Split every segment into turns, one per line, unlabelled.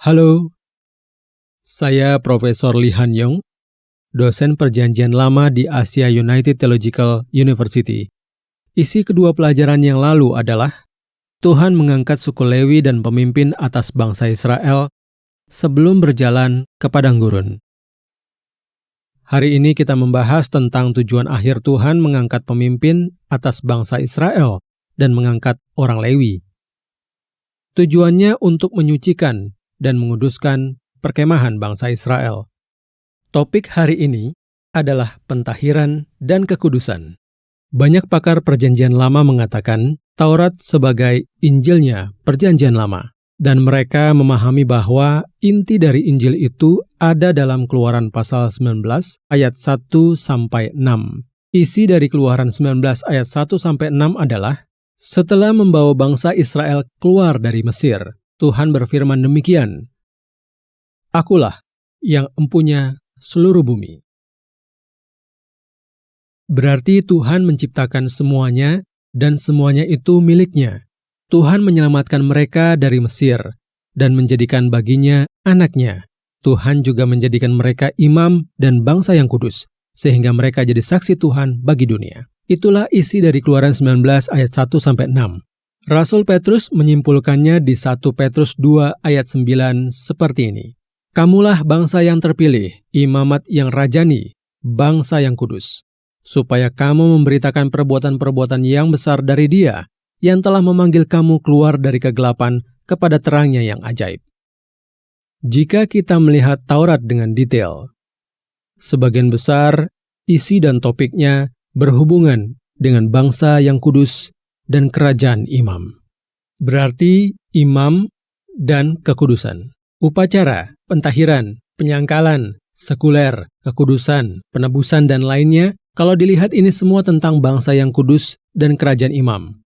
Halo, saya Profesor Lee Han Yong, dosen Perjanjian Lama di Asia United Theological University. Isi kedua pelajaran yang lalu adalah Tuhan mengangkat suku Lewi dan pemimpin atas bangsa Israel sebelum berjalan ke padang gurun. Hari ini kita membahas tentang tujuan akhir Tuhan mengangkat pemimpin atas bangsa Israel dan mengangkat orang Lewi. Tujuannya untuk menyucikan dan menguduskan perkemahan bangsa Israel. Topik hari ini adalah pentahiran dan kekudusan. Banyak pakar Perjanjian Lama mengatakan Taurat sebagai Injilnya Perjanjian Lama, dan mereka memahami bahwa inti dari Injil itu ada dalam Keluaran pasal 19 ayat 1-6. Isi dari Keluaran 19 ayat 1-6 adalah, setelah membawa bangsa Israel keluar dari Mesir, Tuhan berfirman demikian, "Akulah yang empunya seluruh bumi." Berarti Tuhan menciptakan semuanya dan semuanya itu miliknya. Tuhan menyelamatkan mereka dari Mesir dan menjadikan baginya anaknya. Tuhan juga menjadikan mereka imam dan bangsa yang kudus, sehingga mereka jadi saksi Tuhan bagi dunia. Itulah isi dari Keluaran 19 ayat 1-6. Rasul Petrus menyimpulkannya di 1 Petrus 2 ayat 9 seperti ini. Kamulah bangsa yang terpilih, imamat yang rajani, bangsa yang kudus, supaya kamu memberitakan perbuatan-perbuatan yang besar dari Dia, yang telah memanggil kamu keluar dari kegelapan kepada terangnya yang ajaib. Jika kita melihat Taurat dengan detail, sebagian besar isi dan topiknya berhubungan dengan bangsa yang kudus dan kerajaan imam. Berarti imam dan kekudusan. Upacara, pentahiran, penyangkalan, sekuler, kekudusan, penebusan, dan lainnya, kalau dilihat ini semua tentang bangsa yang kudus dan kerajaan imam.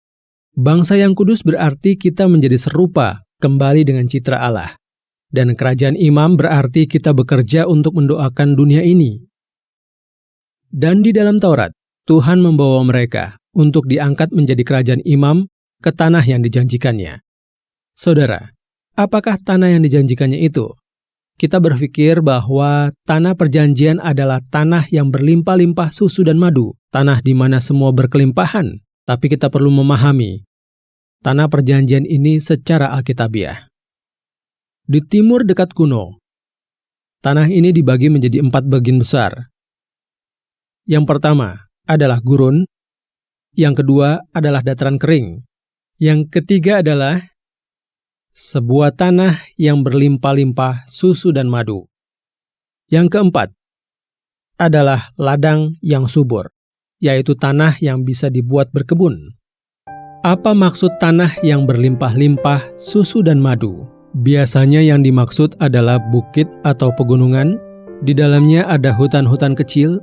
Bangsa yang kudus berarti kita menjadi serupa kembali dengan citra Allah. Dan kerajaan imam berarti kita bekerja untuk mendoakan dunia ini. Dan di dalam Taurat, Tuhan membawa mereka untuk diangkat menjadi kerajaan imam ke tanah yang dijanjikannya. Saudara, apakah tanah yang dijanjikannya itu? Kita berpikir bahwa tanah perjanjian adalah tanah yang berlimpah-limpah susu dan madu, tanah di mana semua berkelimpahan. Tapi kita perlu memahami, tanah perjanjian ini secara alkitabiah. Di timur dekat kuno, tanah ini dibagi menjadi 4 bagian besar. Yang pertama adalah gurun, yang kedua adalah dataran kering, yang ketiga adalah sebuah tanah yang berlimpah-limpah susu dan madu. Yang keempat adalah ladang yang subur, yaitu tanah yang bisa dibuat berkebun. Apa maksud tanah yang berlimpah-limpah susu dan madu? Biasanya yang dimaksud adalah bukit atau pegunungan. Di dalamnya ada hutan-hutan kecil.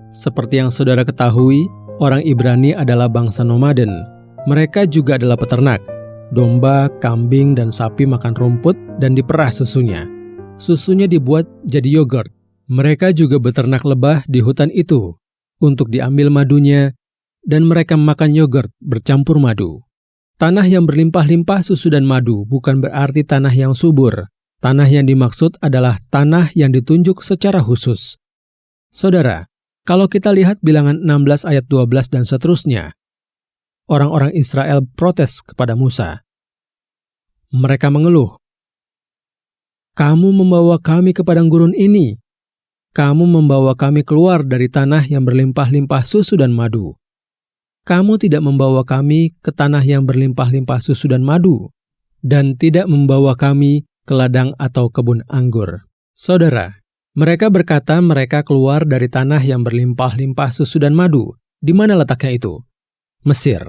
Seperti yang saudara ketahui, orang Ibrani adalah bangsa nomaden. Mereka juga adalah peternak. Domba, kambing, dan sapi makan rumput dan diperah susunya. Susunya dibuat jadi yogurt. Mereka juga beternak lebah di hutan itu untuk diambil madunya, dan mereka makan yogurt bercampur madu. Tanah yang berlimpah-limpah susu dan madu bukan berarti tanah yang subur. Tanah yang dimaksud adalah tanah yang ditunjuk secara khusus. Saudara, kalau kita lihat bilangan 16 ayat 12 dan seterusnya, orang-orang Israel protes kepada Musa. Mereka mengeluh, "Kamu membawa kami ke padang gurun ini. Kamu membawa kami keluar dari tanah yang berlimpah-limpah susu dan madu. Kamu tidak membawa kami ke tanah yang berlimpah-limpah susu dan madu, dan tidak membawa kami ke ladang atau kebun anggur." Saudara, mereka berkata mereka keluar dari tanah yang berlimpah-limpah susu dan madu. Di mana letaknya itu? Mesir.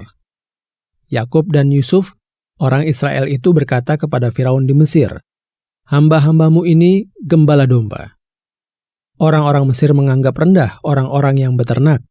Yakub dan Yusuf, orang Israel itu berkata kepada Firaun di Mesir, "Hamba-hambamu ini gembala domba." Orang-orang Mesir menganggap rendah orang-orang yang beternak.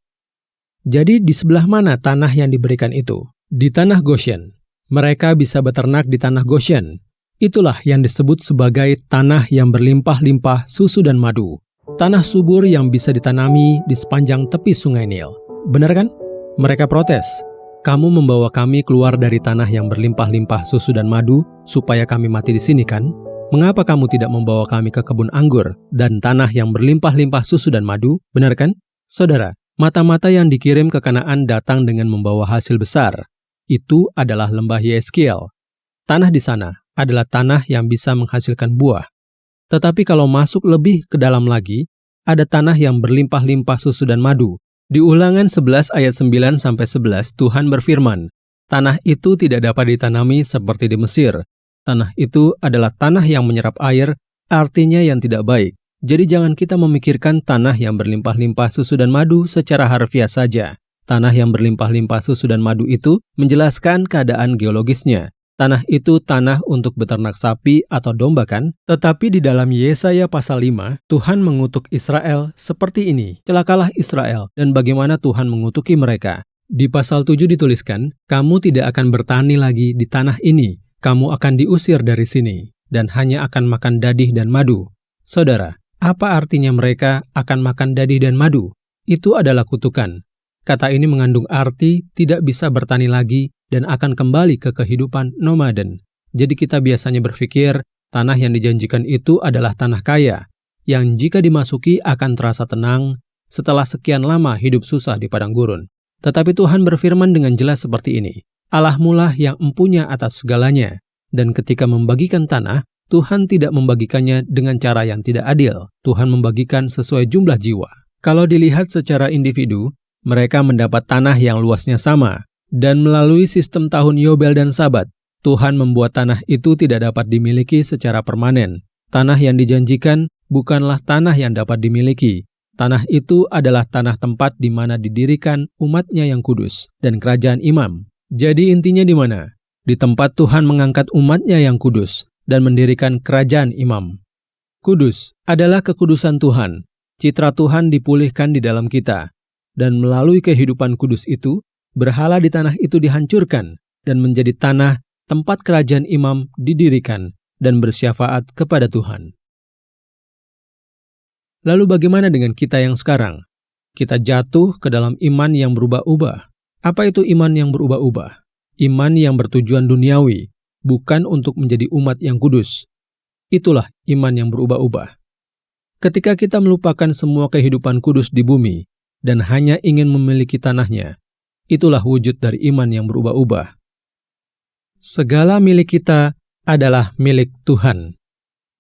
Jadi di sebelah mana tanah yang diberikan itu? Di tanah Goshen. Mereka bisa beternak di tanah Goshen. Itulah yang disebut sebagai tanah yang berlimpah-limpah susu dan madu. Tanah subur yang bisa ditanami di sepanjang tepi sungai Nil. Benar kan? Mereka protes. Kamu membawa kami keluar dari tanah yang berlimpah-limpah susu dan madu supaya kami mati di sini kan? "Mengapa kamu tidak membawa kami ke kebun anggur dan tanah yang berlimpah-limpah susu dan madu?" Benar kan? Saudara, mata-mata yang dikirim ke Kanaan datang dengan membawa hasil besar. Itu adalah lembah Yeskiel. Tanah di sana adalah tanah yang bisa menghasilkan buah. Tetapi kalau masuk lebih ke dalam lagi, ada tanah yang berlimpah-limpah susu dan madu. Di Ulangan 11 ayat 9-11 Tuhan berfirman, "Tanah itu tidak dapat ditanami seperti di Mesir. Tanah itu adalah tanah yang menyerap air, artinya yang tidak baik." Jadi jangan kita memikirkan tanah yang berlimpah-limpah susu dan madu secara harfiah saja. Tanah yang berlimpah-limpah susu dan madu itu menjelaskan keadaan geologisnya. Tanah itu tanah untuk beternak sapi atau domba kan? Tetapi di dalam Yesaya pasal 5, Tuhan mengutuk Israel seperti ini. "Celakalah Israel, dan bagaimana Tuhan mengutuki mereka." Di pasal 7 dituliskan, "Kamu tidak akan bertani lagi di tanah ini. Kamu akan diusir dari sini, dan hanya akan makan dadih dan madu." Saudara, apa artinya mereka akan makan dadih dan madu? Itu adalah kutukan. Kata ini mengandung arti tidak bisa bertani lagi dan akan kembali ke kehidupan nomaden. Jadi kita biasanya berpikir tanah yang dijanjikan itu adalah tanah kaya, yang jika dimasuki akan terasa tenang setelah sekian lama hidup susah di padang gurun. Tetapi Tuhan berfirman dengan jelas seperti ini, "Allahmu lah yang empunya atas segalanya, dan ketika membagikan tanah, Tuhan tidak membagikannya dengan cara yang tidak adil. Tuhan membagikan sesuai jumlah jiwa." Kalau dilihat secara individu, mereka mendapat tanah yang luasnya sama, dan melalui sistem tahun Yobel dan Sabat, Tuhan membuat tanah itu tidak dapat dimiliki secara permanen. Tanah yang dijanjikan bukanlah tanah yang dapat dimiliki. Tanah itu adalah tanah tempat di mana didirikan umat-Nya yang kudus dan kerajaan imam. Jadi intinya di mana? Di tempat Tuhan mengangkat umat-Nya yang kudus dan mendirikan kerajaan imam. Kudus adalah kekudusan Tuhan. Citra Tuhan dipulihkan di dalam kita. Dan melalui kehidupan kudus itu, berhala di tanah itu dihancurkan dan menjadi tanah tempat kerajaan imam didirikan dan bersyafaat kepada Tuhan. Lalu bagaimana dengan kita yang sekarang? Kita jatuh ke dalam iman yang berubah-ubah. Apa itu iman yang berubah-ubah? Iman yang bertujuan duniawi, bukan untuk menjadi umat yang kudus. Itulah iman yang berubah-ubah. Ketika kita melupakan semua kehidupan kudus di bumi dan hanya ingin memiliki tanahnya, itulah wujud dari iman yang berubah-ubah. Segala milik kita adalah milik Tuhan.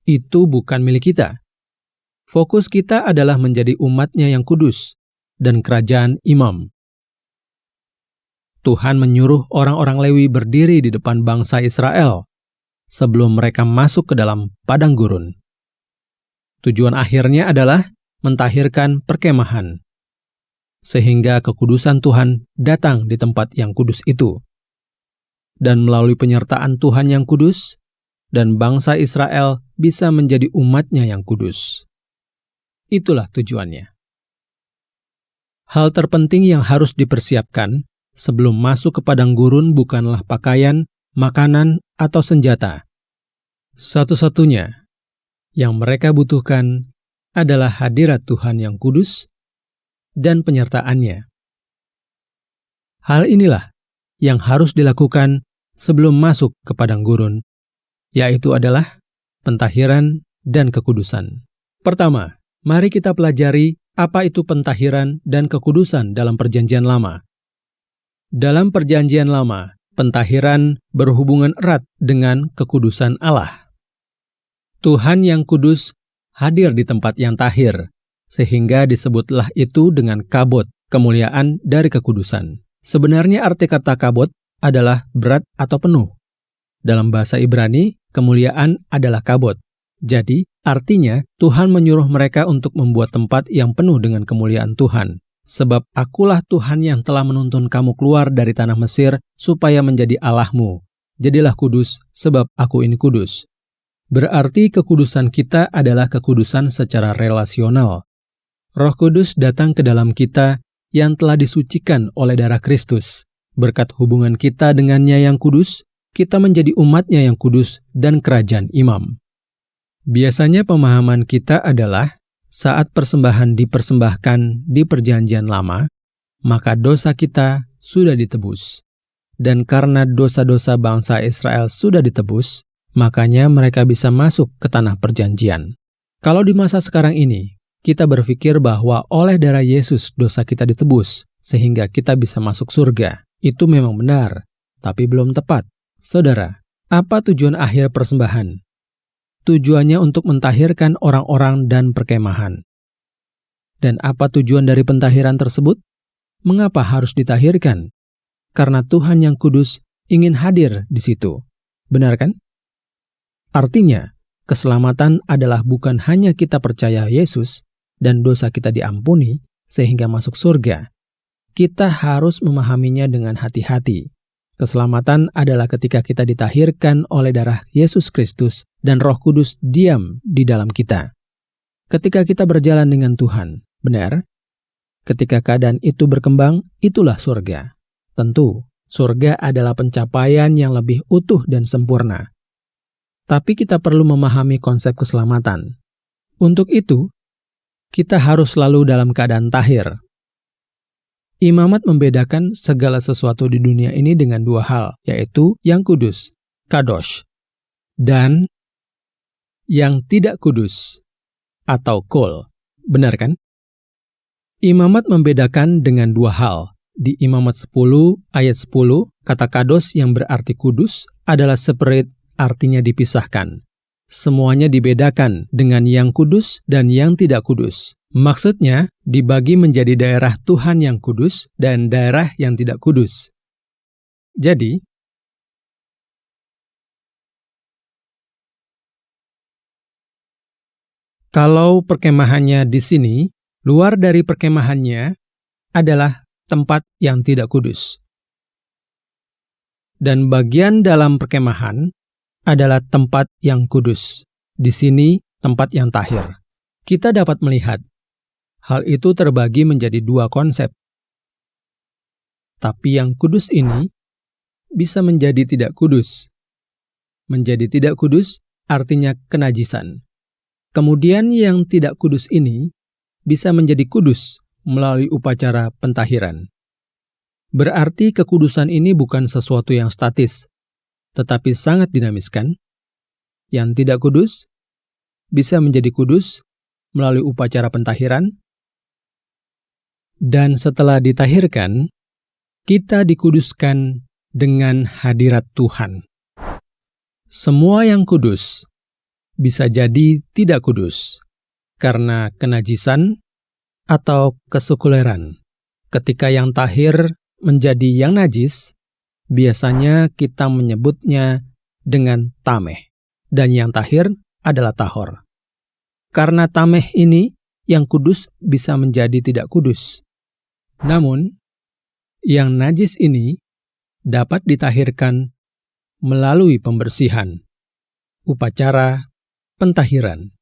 Itu bukan milik kita. Fokus kita adalah menjadi umat-Nya yang kudus dan kerajaan imam. Tuhan menyuruh orang-orang Lewi berdiri di depan bangsa Israel sebelum mereka masuk ke dalam padang gurun. Tujuan akhirnya adalah mentahirkan perkemahan, sehingga kekudusan Tuhan datang di tempat yang kudus itu. Dan melalui penyertaan Tuhan yang kudus, dan bangsa Israel bisa menjadi umat-Nya yang kudus. Itulah tujuannya. Hal terpenting yang harus dipersiapkan sebelum masuk ke padang gurun bukanlah pakaian, makanan, atau senjata. Satu-satunya yang mereka butuhkan adalah hadirat Tuhan yang kudus dan penyertaan-Nya. Hal inilah yang harus dilakukan sebelum masuk ke padang gurun, yaitu adalah pentahiran dan kekudusan. Pertama, mari kita pelajari apa itu pentahiran dan kekudusan dalam Perjanjian Lama. Dalam Perjanjian Lama, pentahiran berhubungan erat dengan kekudusan Allah. Tuhan yang kudus hadir di tempat yang tahir, sehingga disebutlah itu dengan kabot, kemuliaan dari kekudusan. Sebenarnya arti kata kabot adalah berat atau penuh. Dalam bahasa Ibrani, kemuliaan adalah kabot. Jadi, artinya Tuhan menyuruh mereka untuk membuat tempat yang penuh dengan kemuliaan Tuhan. Sebab akulah Tuhan yang telah menuntun kamu keluar dari tanah Mesir supaya menjadi Allahmu. Jadilah kudus, sebab aku ini kudus. Berarti kekudusan kita adalah kekudusan secara relasional. Roh Kudus datang ke dalam kita yang telah disucikan oleh darah Kristus. Berkat hubungan kita dengannya yang kudus, kita menjadi umat-Nya yang kudus dan kerajaan imam. Biasanya pemahaman kita adalah saat persembahan dipersembahkan di Perjanjian Lama, maka dosa kita sudah ditebus. Dan karena dosa-dosa bangsa Israel sudah ditebus, Makanya mereka bisa masuk ke tanah perjanjian. Kalau di masa sekarang ini, kita berpikir bahwa oleh darah Yesus dosa kita ditebus, sehingga kita bisa masuk surga. Itu memang benar, tapi belum tepat. Saudara, apa tujuan akhir persembahan? Tujuannya untuk mentahirkan orang-orang dan perkemahan. Dan apa tujuan dari pentahiran tersebut? Mengapa harus ditahirkan? Karena Tuhan yang kudus ingin hadir di situ. Benar kan? Artinya, keselamatan adalah bukan hanya kita percaya Yesus dan dosa kita diampuni sehingga masuk surga. Kita harus memahaminya dengan hati-hati. Keselamatan adalah ketika kita ditahirkan oleh darah Yesus Kristus dan Roh Kudus diam di dalam kita. Ketika kita berjalan dengan Tuhan, benar? Ketika keadaan itu berkembang, itulah surga. Tentu, surga adalah pencapaian yang lebih utuh dan sempurna. Tapi kita perlu memahami konsep keselamatan. Untuk itu, kita harus selalu dalam keadaan tahir. Imamat membedakan segala sesuatu di dunia ini dengan dua hal, yaitu yang kudus, kadosh, dan yang tidak kudus, atau kol. Benar kan? Imamat membedakan dengan dua hal. Di Imamat 10 ayat 10, kata kadosh yang berarti kudus adalah separate, artinya dipisahkan. Semuanya dibedakan dengan yang kudus dan yang tidak kudus. Maksudnya, dibagi menjadi daerah Tuhan yang kudus dan daerah yang tidak kudus. Jadi, kalau perkemahannya di sini, luar dari perkemahannya adalah tempat yang tidak kudus. Dan bagian dalam perkemahan adalah tempat yang kudus. Di sini, tempat yang tahir. Kita dapat melihat, hal itu terbagi menjadi dua konsep. Tapi yang kudus ini bisa menjadi tidak kudus. Menjadi tidak kudus artinya kenajisan. Kemudian yang tidak kudus ini bisa menjadi kudus melalui upacara pentahiran. Berarti kekudusan ini bukan sesuatu yang statis, tetapi sangat dinamis kan? Yang tidak kudus bisa menjadi kudus melalui upacara pentahiran. Dan setelah ditahirkan, kita dikuduskan dengan hadirat Tuhan. Semua yang kudus bisa jadi tidak kudus karena kenajisan atau kesekuleran. Ketika yang tahir menjadi yang najis, biasanya kita menyebutnya dengan tameh, dan yang tahir adalah tahor. Karena tameh ini, yang kudus bisa menjadi tidak kudus. Namun, yang najis ini dapat ditahirkan melalui pembersihan, upacara pentahiran,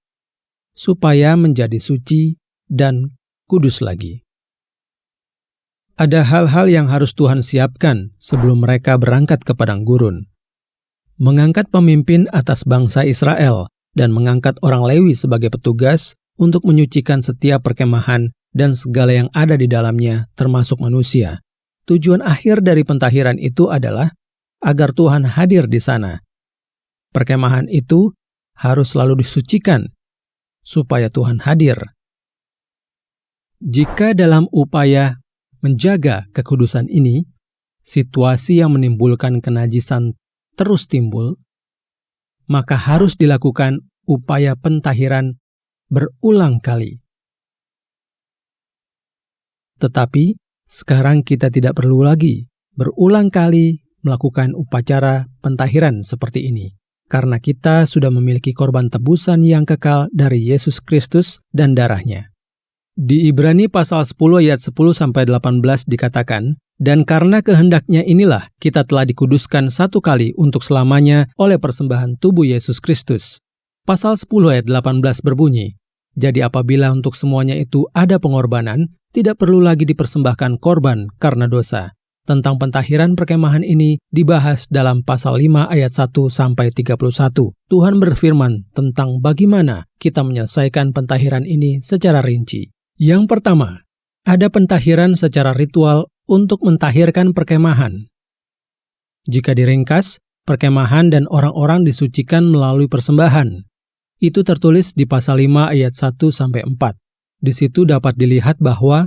supaya menjadi suci dan kudus lagi. Ada hal-hal yang harus Tuhan siapkan sebelum mereka berangkat ke padang gurun. Mengangkat pemimpin atas bangsa Israel dan mengangkat orang Lewi sebagai petugas untuk menyucikan setiap perkemahan dan segala yang ada di dalamnya, termasuk manusia. Tujuan akhir dari pentahiran itu adalah agar Tuhan hadir di sana. Perkemahan itu harus selalu disucikan supaya Tuhan hadir. Jika dalam upaya menjaga kekudusan ini, situasi yang menimbulkan kenajisan terus timbul, maka harus dilakukan upaya pentahiran berulang kali. Tetapi, sekarang kita tidak perlu lagi berulang kali melakukan upacara pentahiran seperti ini, karena kita sudah memiliki korban tebusan yang kekal dari Yesus Kristus dan darahnya. Di Ibrani pasal 10 ayat 10-18 dikatakan, dan karena kehendaknya inilah kita telah dikuduskan satu kali untuk selamanya oleh persembahan tubuh Yesus Kristus. Pasal 10 ayat 18 berbunyi, jadi apabila untuk semuanya itu ada pengorbanan, tidak perlu lagi dipersembahkan korban karena dosa. Tentang pentahiran perkemahan ini dibahas dalam pasal 5 ayat 1-31. Tuhan berfirman tentang bagaimana kita menyelesaikan pentahiran ini secara rinci. Yang pertama, ada pentahiran secara ritual untuk mentahirkan perkemahan. Jika diringkas, perkemahan dan orang-orang disucikan melalui persembahan. Itu tertulis di pasal 5 ayat 1-4. Di situ dapat dilihat bahwa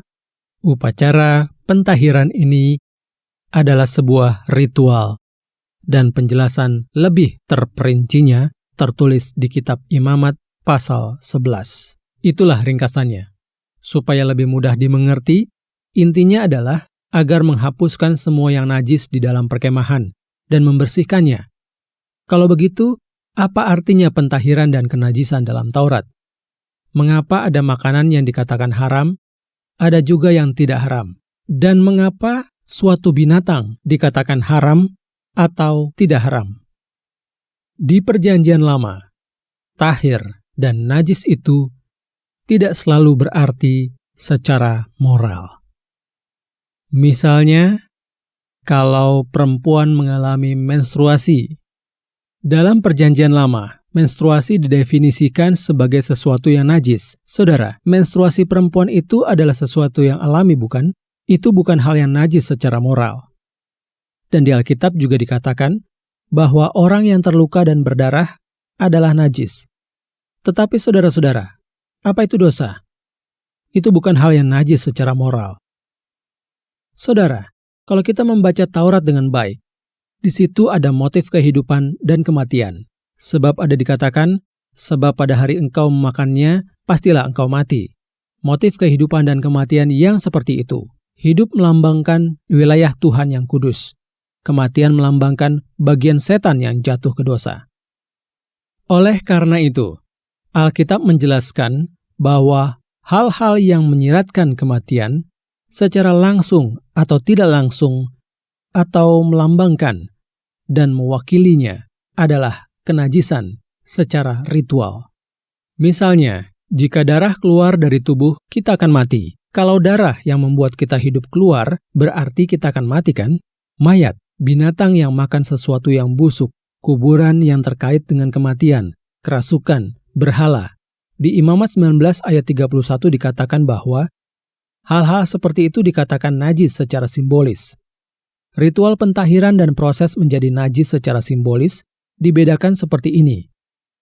upacara pentahiran ini adalah sebuah ritual, dan penjelasan lebih terperincinya tertulis di kitab Imamat pasal 11. Itulah ringkasannya. Supaya lebih mudah dimengerti, intinya adalah agar menghapuskan semua yang najis di dalam perkemahan dan membersihkannya. Kalau begitu, apa artinya pentahiran dan kenajisan dalam Taurat? Mengapa ada makanan yang dikatakan haram, ada juga yang tidak haram? Dan mengapa suatu binatang dikatakan haram atau tidak haram? Di Perjanjian Lama, tahir dan najis itu tidak selalu berarti secara moral. Misalnya, kalau perempuan mengalami menstruasi, dalam Perjanjian Lama, menstruasi didefinisikan sebagai sesuatu yang najis. Saudara, menstruasi perempuan itu adalah sesuatu yang alami, bukan? Itu bukan hal yang najis secara moral. Dan di Alkitab juga dikatakan bahwa orang yang terluka dan berdarah adalah najis. Tetapi saudara-saudara, apa itu dosa? Itu bukan hal yang najis secara moral. Saudara, kalau kita membaca Taurat dengan baik, di situ ada motif kehidupan dan kematian. Sebab ada dikatakan, sebab pada hari engkau memakannya, pastilah engkau mati. Motif kehidupan dan kematian yang seperti itu. Hidup melambangkan wilayah Tuhan yang kudus. Kematian melambangkan bagian setan yang jatuh ke dosa. Oleh karena itu, Alkitab menjelaskan bahwa hal-hal yang menyiratkan kematian secara langsung atau tidak langsung atau melambangkan dan mewakilinya adalah kenajisan secara ritual. Misalnya, jika darah keluar dari tubuh, kita akan mati. Kalau darah yang membuat kita hidup keluar, berarti kita akan mati, kan? Mayat, binatang yang makan sesuatu yang busuk, kuburan yang terkait dengan kematian, kerasukan, berhala. Di Imamat 19 ayat 31 dikatakan bahwa hal-hal seperti itu dikatakan najis secara simbolis. Ritual pentahiran dan proses menjadi najis secara simbolis dibedakan seperti ini,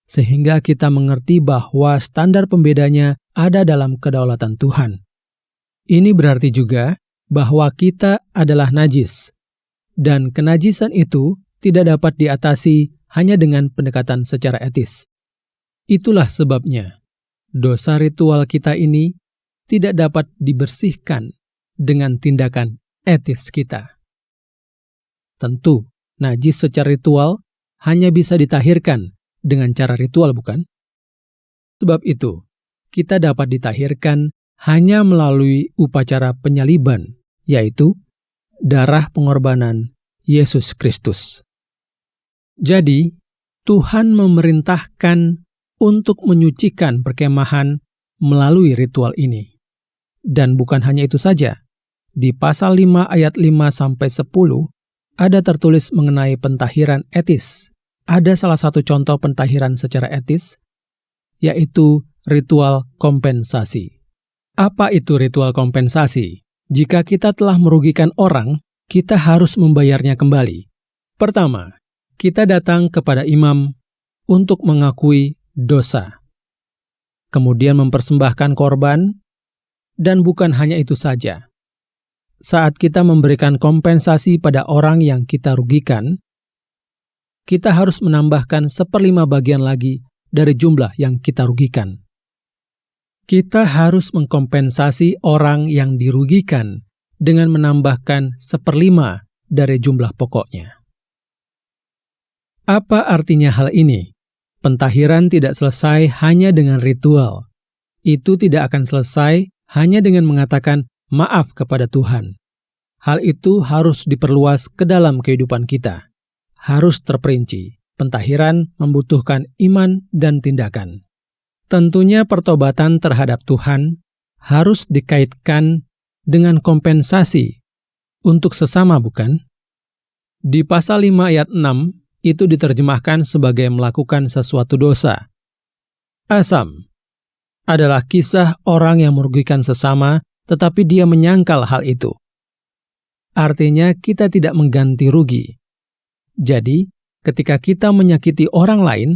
sehingga kita mengerti bahwa standar pembedanya ada dalam kedaulatan Tuhan. Ini berarti juga bahwa kita adalah najis, dan kenajisan itu tidak dapat diatasi hanya dengan pendekatan secara etis. Itulah sebabnya dosa ritual kita ini tidak dapat dibersihkan dengan tindakan etis kita. Tentu, najis secara ritual hanya bisa ditahirkan dengan cara ritual, bukan? Sebab itu, kita dapat ditahirkan hanya melalui upacara penyaliban, yaitu darah pengorbanan Yesus Kristus. Jadi, Tuhan memerintahkan untuk menyucikan perkemahan melalui ritual ini. Dan bukan hanya itu saja. Di pasal 5 ayat 5-10 ada tertulis mengenai pentahiran etis. Ada salah satu contoh pentahiran secara etis, yaitu ritual kompensasi. Apa itu ritual kompensasi? Jika kita telah merugikan orang, kita harus membayarnya kembali. Pertama, kita datang kepada imam untuk mengakui dosa. Kemudian mempersembahkan korban, dan bukan hanya itu saja. Saat kita memberikan kompensasi pada orang yang kita rugikan, kita harus menambahkan 1/5 bagian lagi dari jumlah yang kita rugikan. Kita harus mengkompensasi orang yang dirugikan dengan menambahkan 1/5 dari jumlah pokoknya. Apa artinya hal ini? Pentahiran tidak selesai hanya dengan ritual. Itu tidak akan selesai hanya dengan mengatakan maaf kepada Tuhan. Hal itu harus diperluas ke dalam kehidupan kita. Harus terperinci. Pentahiran membutuhkan iman dan tindakan. Tentunya pertobatan terhadap Tuhan harus dikaitkan dengan kompensasi untuk sesama, bukan? Di pasal 5 ayat 6 itu diterjemahkan sebagai melakukan sesuatu dosa. Asam adalah kisah orang yang merugikan sesama, tetapi dia menyangkal hal itu. Artinya kita tidak mengganti rugi. Jadi, ketika kita menyakiti orang lain,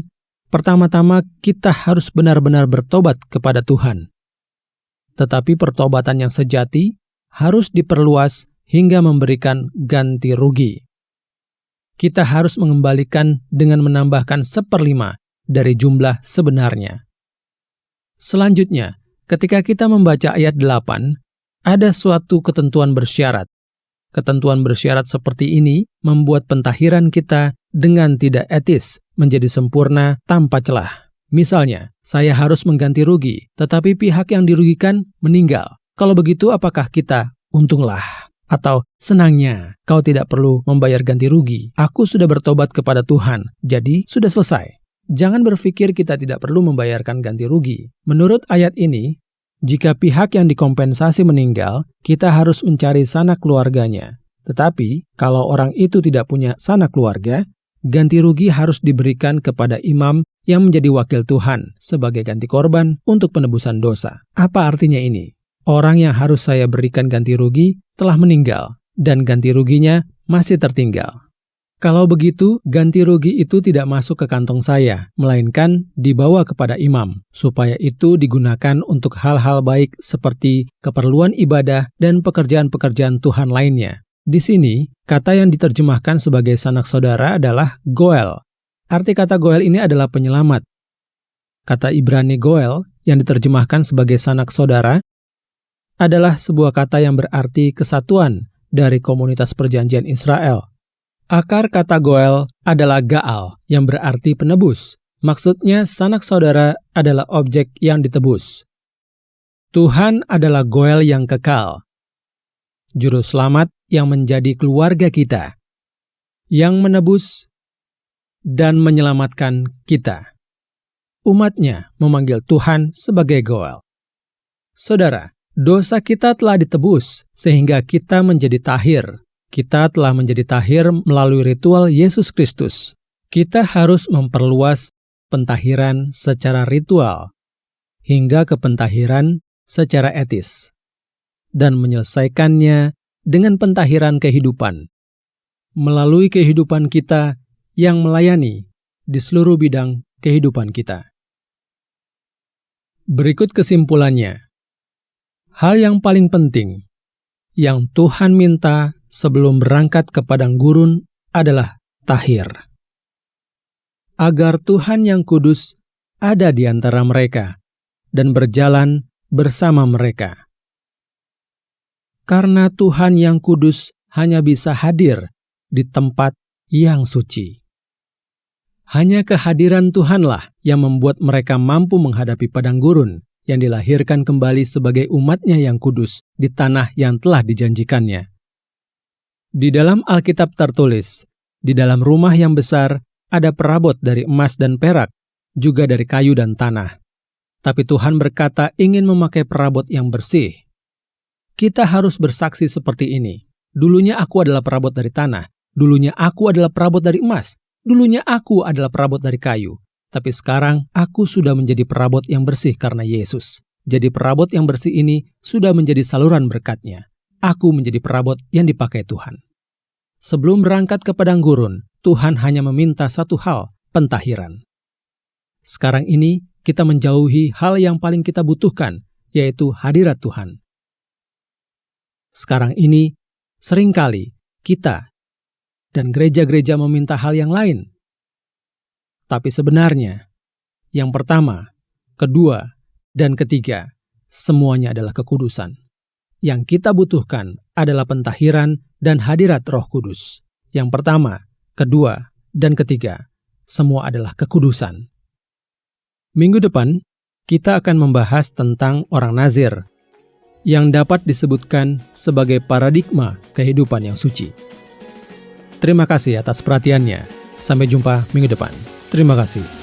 pertama-tama kita harus benar-benar bertobat kepada Tuhan. Tetapi pertobatan yang sejati harus diperluas hingga memberikan ganti rugi. Kita harus mengembalikan dengan menambahkan 1/5 dari jumlah sebenarnya. Selanjutnya, ketika kita membaca ayat 8, ada suatu ketentuan bersyarat. Ketentuan bersyarat seperti ini membuat pentahiran kita dengan tidak etis menjadi sempurna tanpa celah. Misalnya, saya harus mengganti rugi, tetapi pihak yang dirugikan meninggal. Kalau begitu, apakah kita untunglah? Atau senangnya, kau tidak perlu membayar ganti rugi. Aku sudah bertobat kepada Tuhan, jadi sudah selesai. Jangan berpikir kita tidak perlu membayarkan ganti rugi. Menurut ayat ini, jika pihak yang dikompensasi meninggal, kita harus mencari sanak keluarganya. Tetapi, kalau orang itu tidak punya sanak keluarga, ganti rugi harus diberikan kepada imam yang menjadi wakil Tuhan sebagai ganti korban untuk penebusan dosa. Apa artinya ini? Orang yang harus saya berikan ganti rugi telah meninggal, dan ganti ruginya masih tertinggal. Kalau begitu, ganti rugi itu tidak masuk ke kantong saya, melainkan dibawa kepada imam, supaya itu digunakan untuk hal-hal baik seperti keperluan ibadah dan pekerjaan-pekerjaan Tuhan lainnya. Di sini, kata yang diterjemahkan sebagai sanak saudara adalah goel. Arti kata goel ini adalah penyelamat. Kata Ibrani goel yang diterjemahkan sebagai sanak saudara adalah sebuah kata yang berarti kesatuan dari komunitas perjanjian Israel. Akar kata goel adalah gaal yang berarti penebus. Maksudnya sanak saudara adalah objek yang ditebus. Tuhan adalah goel yang kekal, juru selamat yang menjadi keluarga kita, yang menebus dan menyelamatkan kita. Umatnya memanggil Tuhan sebagai goel. Saudara, dosa kita telah ditebus sehingga kita menjadi tahir. Kita telah menjadi tahir melalui ritual Yesus Kristus. Kita harus memperluas pentahiran secara ritual hingga ke pentahiran secara etis dan menyelesaikannya dengan pentahiran kehidupan melalui kehidupan kita yang melayani di seluruh bidang kehidupan kita. Berikut kesimpulannya. Hal yang paling penting yang Tuhan minta sebelum berangkat ke padang gurun adalah tahir. Agar Tuhan yang kudus ada di antara mereka dan berjalan bersama mereka. Karena Tuhan yang kudus hanya bisa hadir di tempat yang suci. Hanya kehadiran Tuhanlah yang membuat mereka mampu menghadapi padang gurun yang dilahirkan kembali sebagai umatnya yang kudus di tanah yang telah dijanjikannya. Di dalam Alkitab tertulis, di dalam rumah yang besar ada perabot dari emas dan perak, juga dari kayu dan tanah. Tapi Tuhan berkata ingin memakai perabot yang bersih. Kita harus bersaksi seperti ini. Dulunya aku adalah perabot dari tanah, dulunya aku adalah perabot dari emas, dulunya aku adalah perabot dari kayu. Tapi sekarang aku sudah menjadi perabot yang bersih karena Yesus. Jadi perabot yang bersih ini sudah menjadi saluran berkat-Nya. Aku menjadi perabot yang dipakai Tuhan. Sebelum berangkat ke padang gurun, Tuhan hanya meminta satu hal, pentahiran. Sekarang ini kita menjauhi hal yang paling kita butuhkan, yaitu hadirat Tuhan. Sekarang ini, seringkali kita dan gereja-gereja meminta hal yang lain. Tapi sebenarnya, yang pertama, kedua, dan ketiga, semuanya adalah kekudusan. Yang kita butuhkan adalah pentahiran dan hadirat Roh Kudus. Yang pertama, kedua, dan ketiga, semua adalah kekudusan. Minggu depan, kita akan membahas tentang orang Nazir, yang dapat disebutkan sebagai paradigma kehidupan yang suci. Terima kasih atas perhatiannya. Sampai jumpa minggu depan. Terima kasih.